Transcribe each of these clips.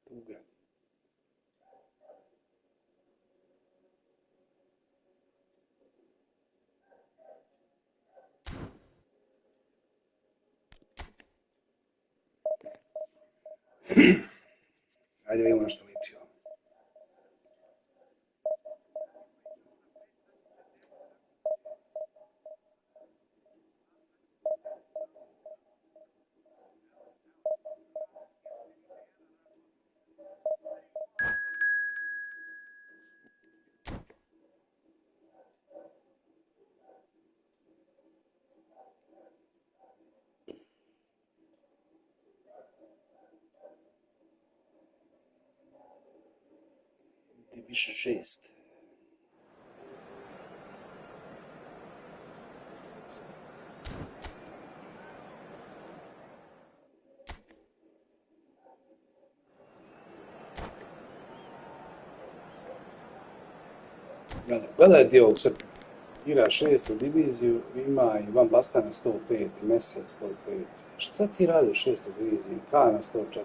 Tuga. Ajde vidimo na što liči ovo. Više 6. Gledaj ti ovog Srpka. Igra 6. diviziju, ima i Van Bastana 105, Mesija 105. Šta ti radi u 6. diviziji? Kana 104.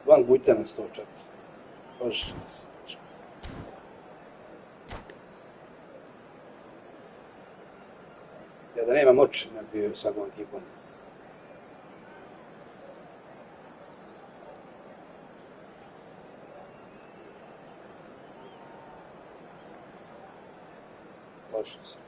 Van Bujtana 104. Bože, ja da nema moći ne bi bio svakom ekipom. Loše se.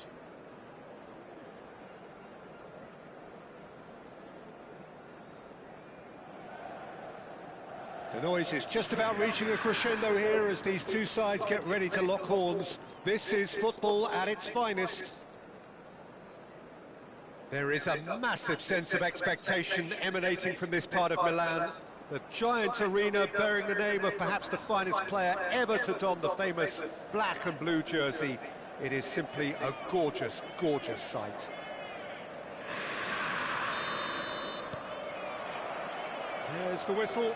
The noise is just about reaching a crescendo here as these two sides get ready to lock horns. This is football at its finest. There is a massive sense of expectation emanating from this part of Milan. The giant arena bearing the name of perhaps the finest player ever to don the famous black and blue jersey. It is simply a gorgeous, gorgeous sight. There's the whistle.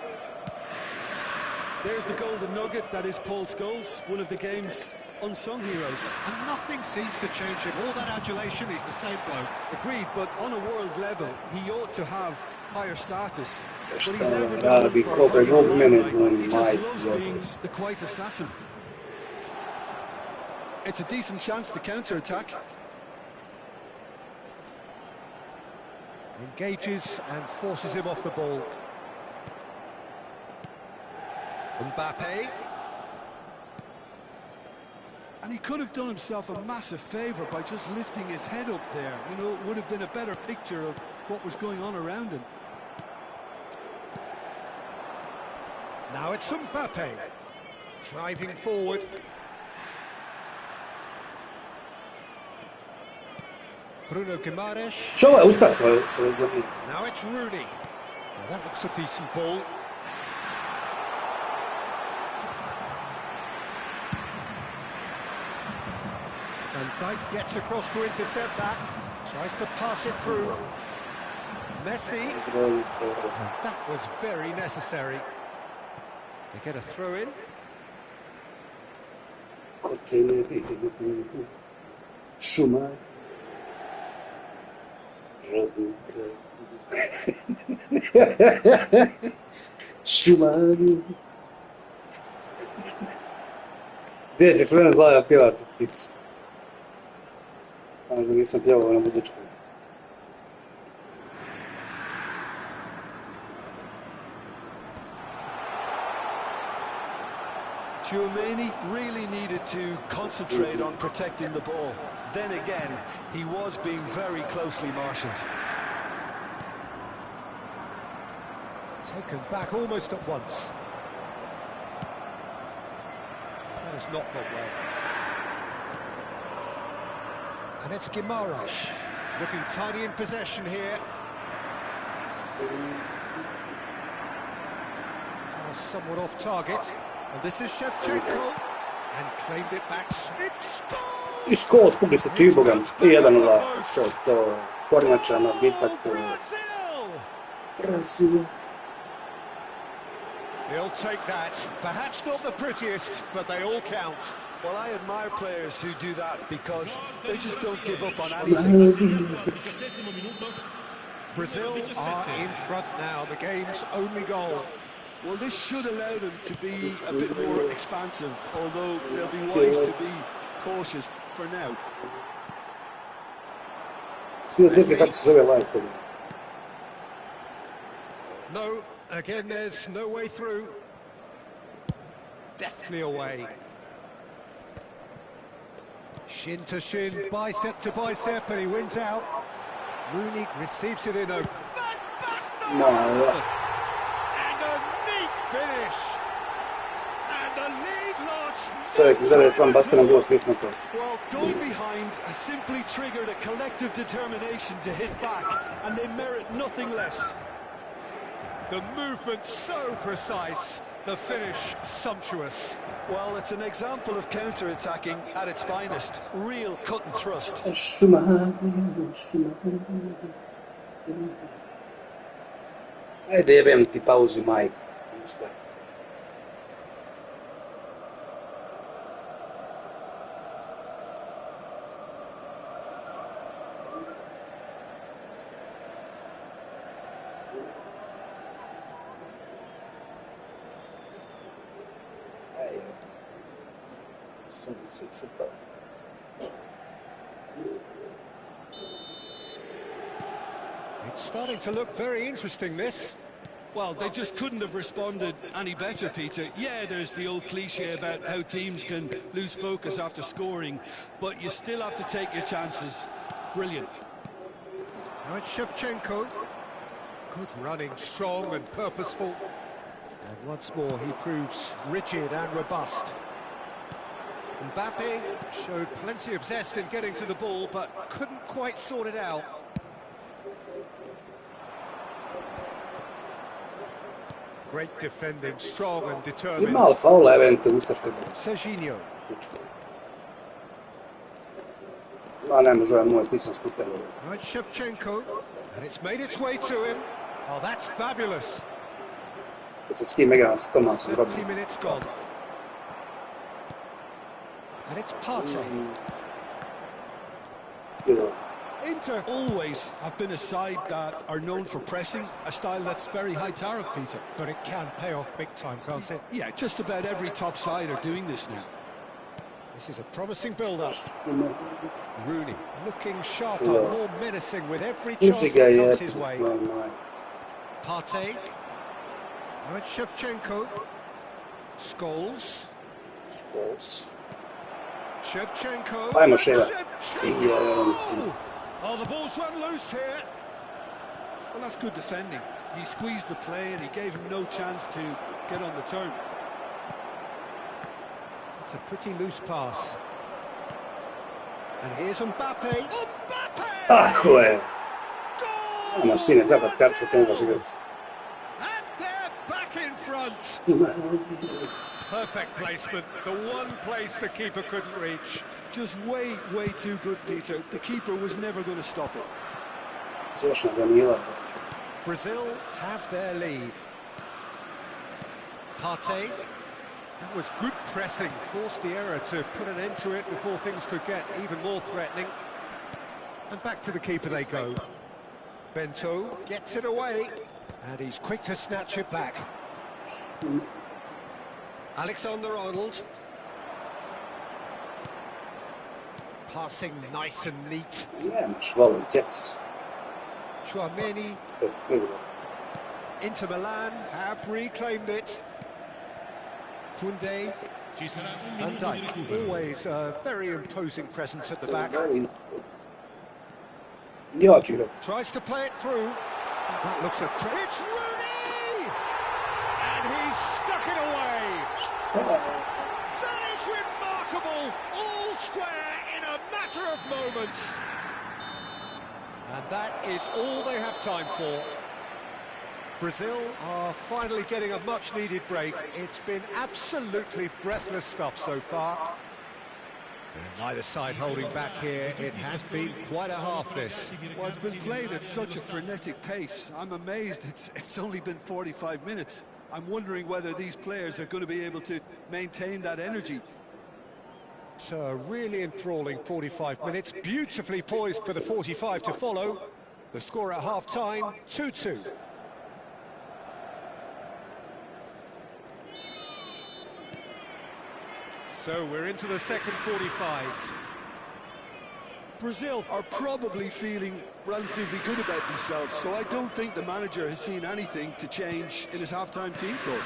There's the golden nugget, that is Paul Scholes, one of the game's unsung heroes. And nothing seems to change him. All that adulation, he's the same bloke. Agreed, but on a world level, he ought to have higher status. But he's never been known for a limelight. He just loves being the quiet assassin. It's a decent chance to counter-attack. Engages and forces him off the ball. Mbappe. And he could have done himself a massive favour by just lifting his head up there. You know, it would have been a better picture of what was going on around him. Now it's Mbappe. Driving forward. Bruno Guimaraes. Što je ustać svoje zemlje? Now it's Rooney. Now that looks a decent ball. And Dijk gets across to intercept that. Tries to pass it through. Messi. And that was very necessary. They get a throw in. Schumann. Schumann. Gdje ćeš mene zlada pjevati u piću? Možda nisam pjevao na muzičkoj. Tchouaméni really needed to concentrate on protecting the ball. Then again, he was being very closely marshalled. Taken back almost at once. That has not gone well. And it's Guimaraes, looking tidy in possession here. Somewhat off target. And this is Shevchenko. And claimed it back. It's I skål spugli se Tybogam i 1-0. To kornjačan odbitak Brazil. He'll take that. Perhaps not the prettiest, but they all count. Well, I admire players who do that because they just don't give up on anything. Brazil are in front now, the game's only goal. Well, this should allow them to be a bit more expansive, although they'll be wise to be cautious for now. No, again there's no way through. Deftly away. Shin to shin, bicep to bicep, and he wins out. Rooney receives it in a... No. And a neat finish. And the lead loss. Well, going behind has simply triggered a collective determination to hit back, and they merit nothing less. The movement so precise, the finish sumptuous. Well, it's an example of counter-attacking at its finest. Real cut and thrust. Ajde, jebem ti pauzi, majku. It's starting to look very interesting, this. Well, they just couldn't have responded any better, Peter. Yeah, there's the old cliche about how teams can lose focus after scoring, but you still have to take your chances. Brilliant. Now it's Shevchenko. Good running, strong and purposeful. And once more he proves rigid and robust. Mbappe showed plenty of zest in getting to the ball, but couldn't quite sort it out. Great defending, strong and determined. Imao faula eventu ustaškog. Serginho. Ma ne može moj nisam skuterao. Now it's Shevchenko, and it's made its way to him. Oh, that's fabulous. S kim igram s Tomasom 20 minutes gone. And it's Partey. Inter always have been a side that are known for pressing, a style that's very high tariff, Peter. But it can pay off big time, can't it? Yeah, just about every top side are doing this now. This is a promising build-up. Rooney looking sharper, more menacing with every chance that comes his way. Partey. Now it's Shevchenko. Scholes. Shevchenko. Oh, the ball's run loose here. Well, that's good defending. He squeezed the play and he gave him no chance to get on the turn. It's a pretty loose pass. And here's Mbappe. Mbappe! Tako je. Ono, sine, treba kartsko ten za život. And they're back in front. Perfect placement. The one place the keeper couldn't reach. Just way too good, Peter. The keeper was never going to stop it. Brazil have their lead. Partey. That was good pressing, forced the error to put an end to it before things could get even more threatening. And back to the keeper they go. Bento gets it away, and he's quick to snatch it back. Alexander-Arnold. Passing nice and neat. Chouameni. Inter Milan have reclaimed it. Koundé. Van Dijk, always a very imposing presence at the back. Tries to play it through. That looks a... It's Rooney! And he's stuck it away! That is remarkable! All square in a matter of moments. And that is all they have time for. Brazil are finally getting a much-needed break. It's been absolutely breathless stuff so far. And neither side holding back here. It has been quite a half, this. Well, it's been played at such a frenetic pace. I'm amazed it's only been 45 minutes. I'm wondering whether these players are going to be able to maintain that energy. It's a really enthralling 45 minutes. Beautifully poised for the 45 to follow. The score at half-time, 2-2. So we're into the second 45. Brazil are probably feeling relatively good about themselves, so I don't think the manager has seen anything to change in his half-time team talk.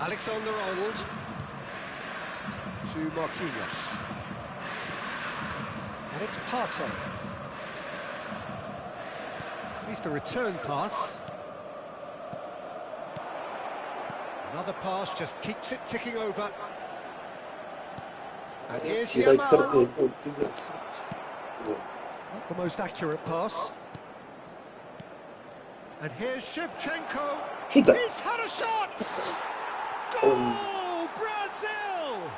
Alexander-Arnold to Marquinhos. And it's Partey. At least a return pass. Another pass just keeps it ticking over. And here's Yamal. Not the most accurate pass. And here's Shevchenko. He's had a shot! Goal! Brazil!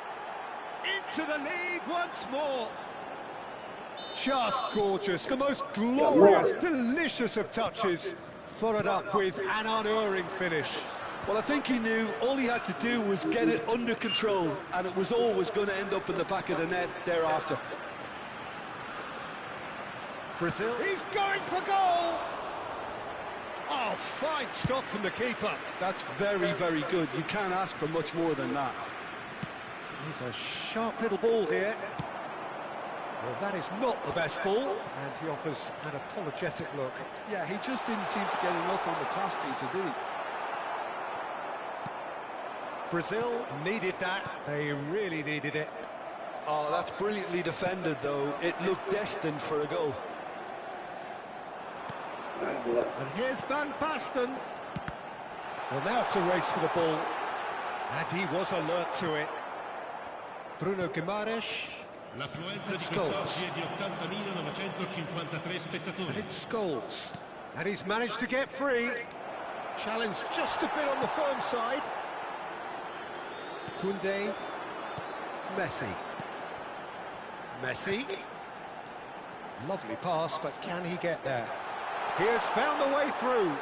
Into the lead once more. Just gorgeous. The most glorious, delicious of touches. Followed up with an unerring finish. Well, I think he knew all he had to do was get it under control, and it was always going to end up in the back of the net thereafter. Brazil, he's going for goal! Oh, fine stop from the keeper. That's very, very good. You can't ask for much more than that. He's a sharp little ball here. Well, that is not the best ball, and he offers an apologetic look. Yeah, he just didn't seem to get enough on the task, Peter, did he? Brazil needed that. They really needed it. Oh, that's brilliantly defended, though. It looked destined for a goal. And here's Van Basten. Well, now it's a race for the ball. And he was alert to it. Bruno Guimaraes. L'affluenza di quest'oggi è di 80.953 spettatori. And it's Scholes. And he's managed to get free. Challenged just a bit on the firm side. Koundé. Messi. Messi. Lovely pass, but can he get there? He has found the way through.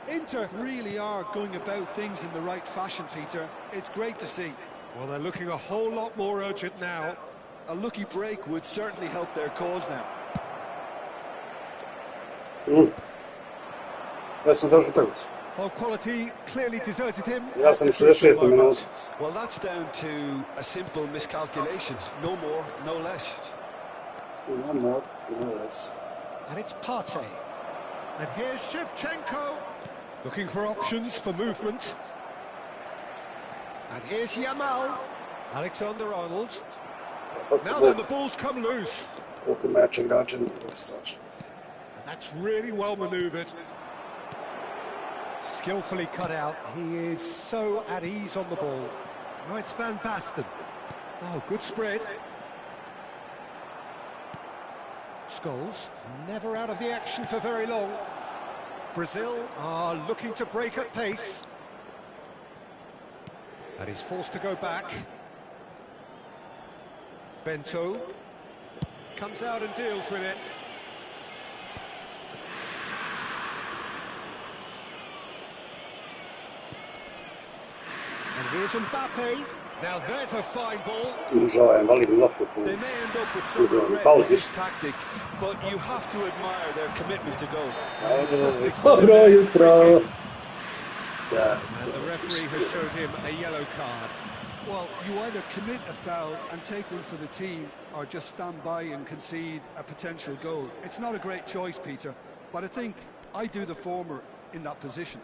Inter really are going about things in the right fashion, Peter. It's great to see. Well, they're looking a whole lot more urgent now. A lucky break would certainly help their cause now. Well, quality clearly deserted him. Ja sam 66 minuta. Well, that's down to a simple miscalculation. No more, no less. No more, no less. And it's Partey. And here's Shevchenko. Looking for options for movement. And here's Yamal. Alexander-Arnold. Now then, the ball's come loose. Koliko meč igrača nije strašno. And that's really well manoeuvred. Skillfully cut out. He is so at ease on the ball. Now it's Van Basten. Oh, good spread. Scholes, never out of the action for very long. Brazil are looking to break at pace. And he's forced to go back. Bento comes out and deals with it. And here's Mbappe. Now there's a fine ball. They may end up with some regret with this tactic, but you have to admire their commitment to goal. Dobro jutro. And the referee has shown him a yellow card. Well, you either commit a foul and take one for the team, or just stand by and concede a potential goal. It's not a great choice, Peter, but I think I do the former in that position.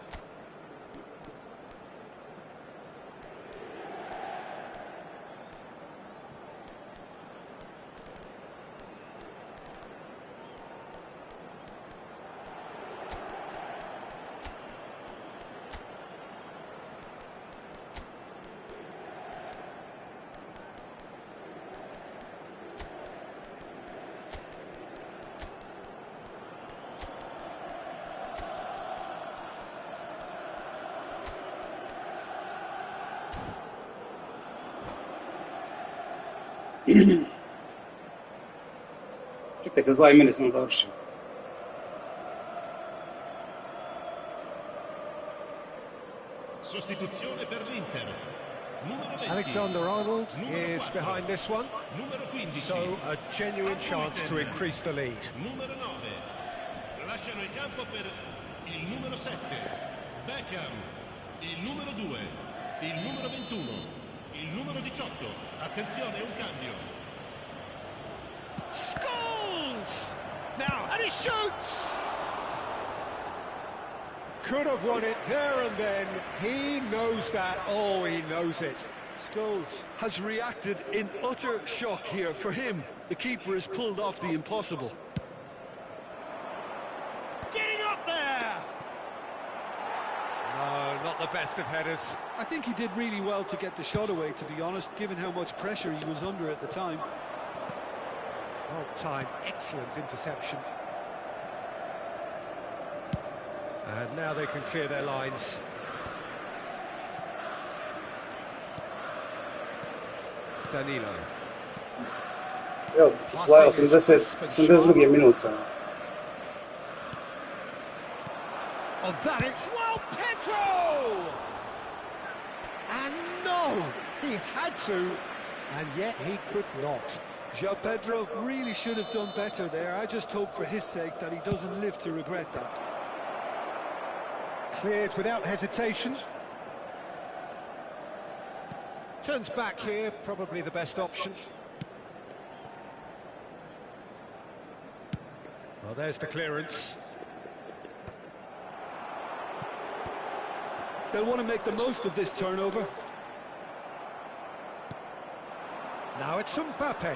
Čekajte, 2 minute sam završio. Sostituzione per l'Inter. Numero 20. Alexander-Arnold Numero is 4. behind this one, Numero 15. so a genuine chance to increase the lead. Numero 9. Lasciano il campo per il numero 7. Beckham. Il numero 2. Il numero 21. Il numero 18. Attenzione, un cambio. Scores! Now, and he shoots! Could have won it there and then. He knows that. Oh, he knows it. Scholes has reacted in utter shock here. For him, the keeper has pulled off the impossible. Getting up there! No, not the best of headers. I think he did really well to get the shot away, to be honest, given how much pressure he was under at the time. Well timed, excellent interception. And now they can clear their lines. Danilo. Evo, slaje 82. minut sam. Oh, that is... Well, Pedro! And no! He had to, and yet he could not. João Pedro really should have done better there. I just hope for his sake that he doesn't live to regret that. Cleared without hesitation. Turns back here, probably the best option. Well, there's the clearance. They'll want to make the most of this turnover. Now it's Mbappe.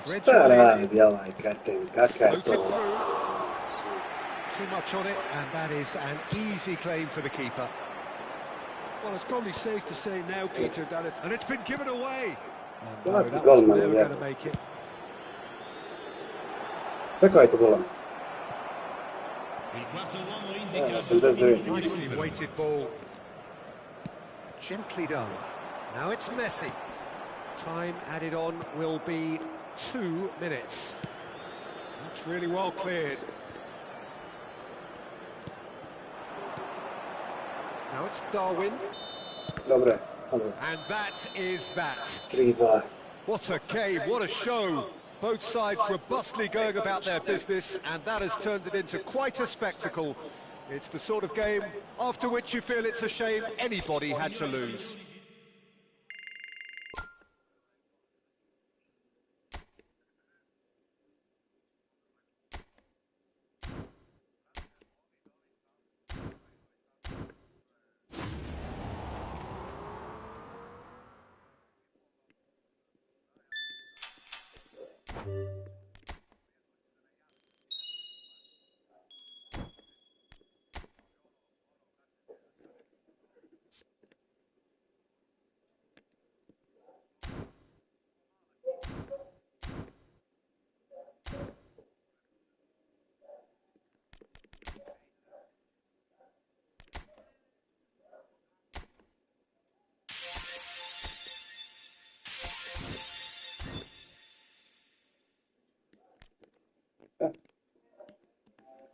Šta radi ovaj kreten, kakav je Floated to? through. Too much on it, and that is an easy claim for the keeper. Well, it's probably safe to say now, Peter, that it's... And it's been given away. And no, Laki that was golman, never ja. going to make it. Kako je to golman? Il quarto uomo indica 89. Nicely weighted ball. Gently done. Now it's Messi. Time added on will be 2 minutes. That's really well cleared. Now it's Darwin. Dobre, dobro. And that is that. 3-2. What a game, what a show. Both sides robustly going about their business, and that has turned it into quite a spectacle. It's the sort of game after which you feel it's a shame anybody had to lose.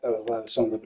Evo, znam, samo da